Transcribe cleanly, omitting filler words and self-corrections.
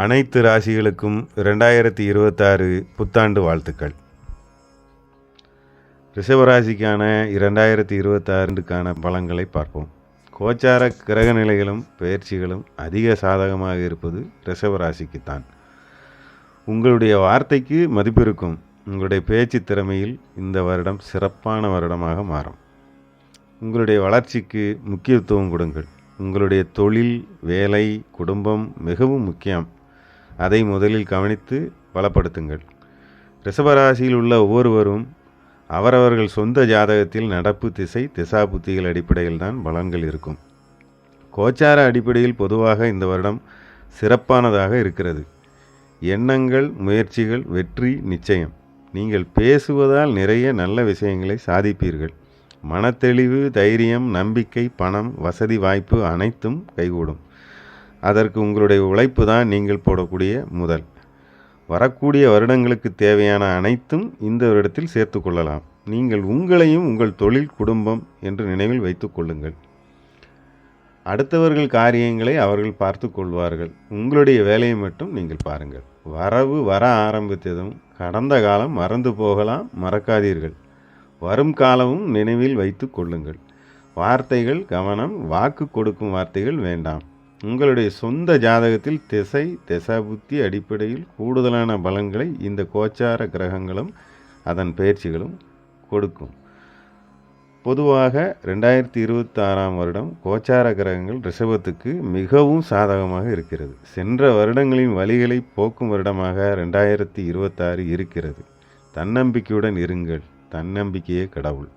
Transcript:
அனைத்து ராசிகளுக்கும் 2026 புத்தாண்டு வாழ்த்துக்கள். ரிஷபராசிக்கான 2026க்கான பலன்களை பார்ப்போம். கோச்சார கிரக நிலைகளும் பெயர்ச்சிகளும் அதிக சாதகமாக இருப்பது ரிஷபராசிக்குத்தான். உங்களுடைய வார்த்தைக்கு மதிப்பு இருக்கும். உங்களுடைய பேச்சு திறமையில் இந்த வருடம் சிறப்பான வருடமாக மாறும். உங்களுடைய வளர்ச்சிக்கு முக்கியத்துவம் கொடுங்கள். உங்களுடைய தொழில், வேலை, குடும்பம் மிகவும் முக்கியம். அதை முதலில் கவனித்து பலப்படுத்துங்கள். ரிஷபராசியில் உள்ள ஒவ்வொருவரும் அவரவர்கள் சொந்த ஜாதகத்தில் நடப்பு திசை, திசாபுத்திகள் அடிப்படையில் தான் பலன்கள் இருக்கும். கோச்சார அடிப்படையில் பொதுவாக இந்த வருடம் சிறப்பானதாக இருக்கிறது. எண்ணங்கள், முயற்சிகள், வெற்றி நிச்சயம். நீங்கள் பேசுவதால் நிறைய நல்ல விஷயங்களை சாதிப்பீர்கள். மனத்தெளிவு, தைரியம், நம்பிக்கை, பணம், வசதி வாய்ப்பு அனைத்தும் கைகூடும். அதற்கு உங்களுடைய உழைப்பு தான் நீங்கள் போடக்கூடிய முதல். வரக்கூடிய வருடங்களுக்கு தேவையான அனைத்தும் இந்த வருடத்தில் சேர்த்து கொள்ளலாம். நீங்கள் உங்களையும் உங்கள் தொழில், குடும்பம் என்று நினைவில் வைத்து கொள்ளுங்கள். அடுத்தவர்கள் காரியங்களை அவர்கள் பார்த்து கொள்வார்கள். உங்களுடைய வேலையை மட்டும் நீங்கள் பாருங்கள். வரவு வர ஆரம்பித்ததும் கடந்த காலம் மறந்து போகலாம், மறக்காதீர்கள். வரும் காலமும் நினைவில் வைத்து கொள்ளுங்கள். வார்த்தைகள் கவனம். வாக்கு கொடுக்கும் வார்த்தைகள் வேண்டாம். உங்களுடைய சொந்த ஜாதகத்தில் திசை, திசாபுத்தி அடிப்படையில் கூடுதலான பலன்களை இந்த கோச்சார கிரகங்களும் அதன் பயிற்சிகளும் கொடுக்கும். பொதுவாக 2026ஆம் வருடம் கோச்சார கிரகங்கள் ரிஷபத்துக்கு மிகவும் சாதகமாக இருக்கிறது. சென்ற வருடங்களின் வழிகளை போக்கும் வருடமாக 2026 இருக்கிறது. தன்னம்பிக்கையுடன் இருங்கள். தன்னம்பிக்கையே கடவுள்.